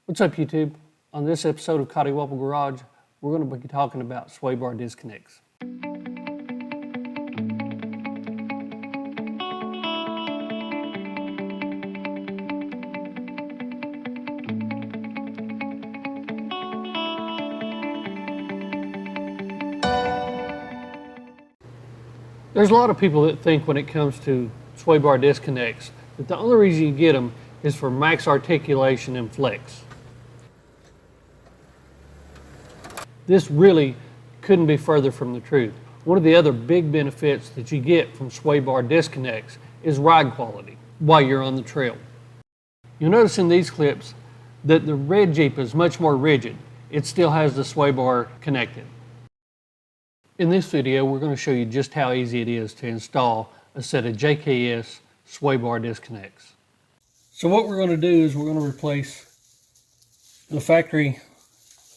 What's up, YouTube? On this episode of Coddiwomple Garage, we're going to be talking about Swaybar Disconnects. There's a lot of people that think when it comes to Swaybar Disconnects that the only reason you get them is for max articulation and flex. This really couldn't be further from the truth. One of the other big benefits that you get from Swaybar Disconnects is ride quality while you're on the trail. You'll notice in these clips that the red Jeep is much more rigid. It still has the sway bar connected. In this video, we're going to show you just how easy it is to install a set of JKS Swaybar Disconnects. So what we're going to do is we're going to replace the factory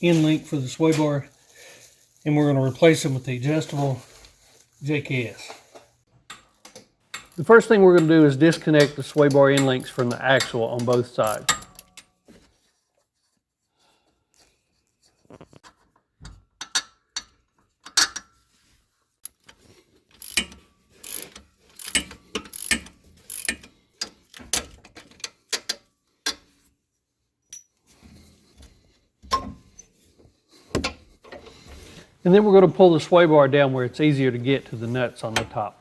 end link for the sway bar, and we're going to replace them with the adjustable JKS. The first thing we're going to do is disconnect the sway bar end links from the axle on both sides. And then we're going to pull the sway bar down where it's easier to get to the nuts on the top.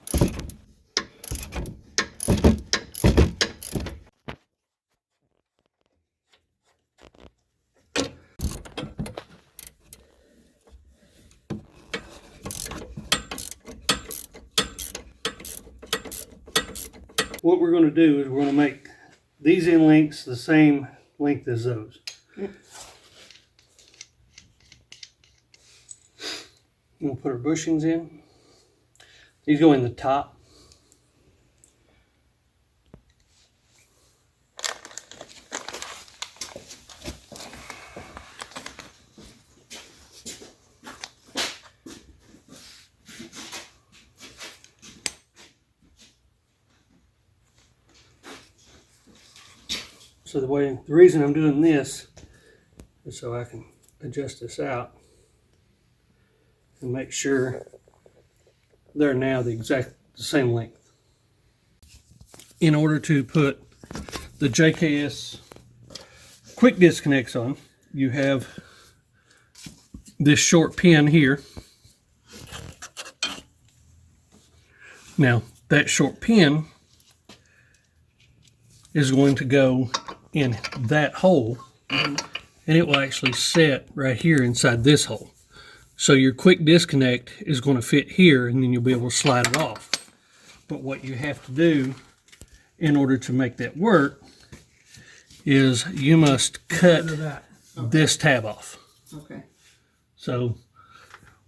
What we're going to do is we're going to make these end links the same length as those. We'll put our bushings in. These go in the top. So the reason I'm doing this is so I can adjust this out and make sure they're now the same length. In order to put the JKS Quick Disconnects on, you have this short pin here. Now, that short pin is going to go in that hole, and it will actually set right here inside this hole. So your quick disconnect is going to fit here, and then you'll be able to slide it off. But what you have to do in order to make that work is you must cut this tab off. Okay. So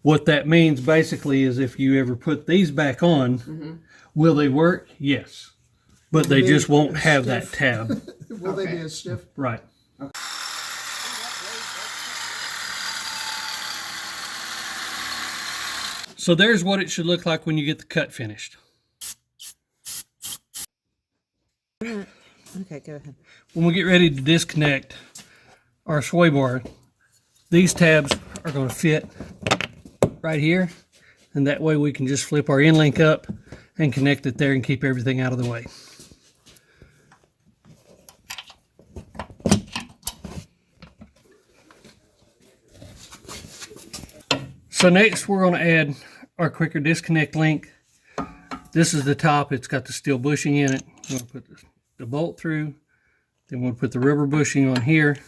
what that means basically is if you ever put these back on, will they work? Yes. But they just won't have that tab. Will they be as stiff? Right. Okay. So there's what it should look like when you get the cut finished. Okay, go ahead. When we get ready to disconnect our sway bar, these tabs are going to fit right here, and that way we can just flip our end link up and connect it there and keep everything out of the way. So next we're going to add our quicker disconnect link. This is the top. It's got the steel bushing in it. We're going to put the bolt through. Then we'll put the rubber bushing on here.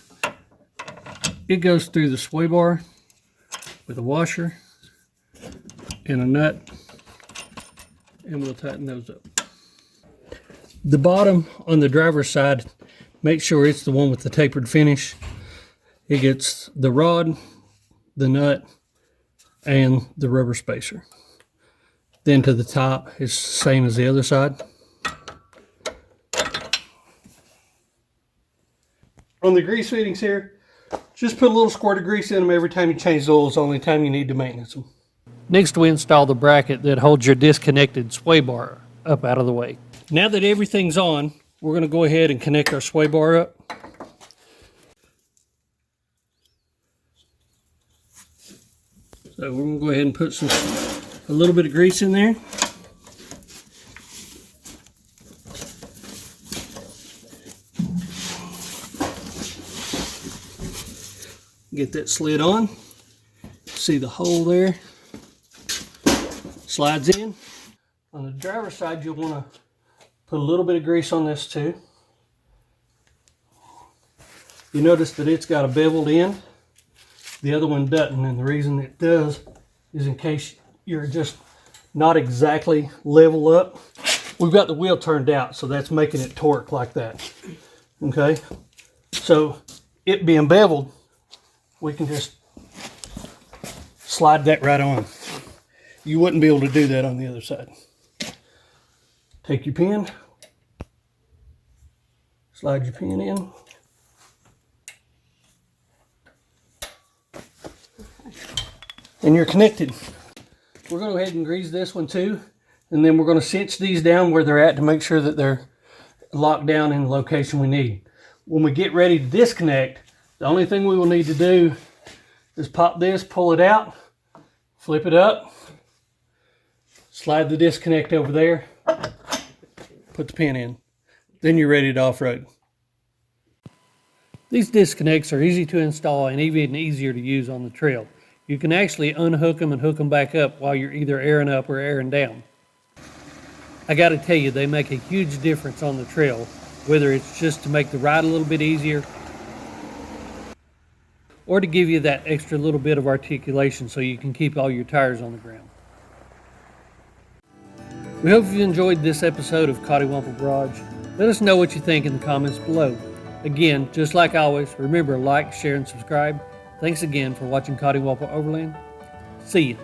It goes through the sway bar with a washer and a nut, and we'll tighten those up. The bottom on the driver's side, make sure it's the one with the tapered finish. It gets the rod, the nut, and the rubber spacer. Then to the top is the same as the other side. On the grease fittings here, just put a little squirt of grease in them every time you change the oil. It's the only time you need to maintenance them. Next, we install the bracket that holds your disconnected sway bar up out of the way. Now that everything's on, we're going to go ahead and connect our sway bar up. So we're going to go ahead and put a little bit of grease in there. Get that slid on. See the hole there? Slides in. On the driver's side, you'll want to put a little bit of grease on this too. You notice that it's got a beveled end. The other one doesn't, and the reason it does is in case you're just not exactly level up. We've got the wheel turned out, so that's making it torque like that. Okay? So it being beveled, we can just slide that right on. You wouldn't be able to do that on the other side. Take your pin, slide your pin in. And you're connected. We're going to go ahead and grease this one too, and then we're going to cinch these down where they're at to make sure that they're locked down in the location we need. When we get ready to disconnect, the only thing we will need to do is pop this, pull it out, flip it up, slide the disconnect over there, put the pin in. Then you're ready to off-road. These disconnects are easy to install and even easier to use on the trail. You can actually unhook them and hook them back up while you're either airing up or airing down. I got to tell you, they make a huge difference on the trail, whether it's just to make the ride a little bit easier or to give you that extra little bit of articulation so you can keep all your tires on the ground. We hope you enjoyed this episode of Coddiwomple Garage. Let us know what you think in the comments below. Again, just like always, remember to like, share, and subscribe. Thanks again for watching Coddiwomple Overland. See you.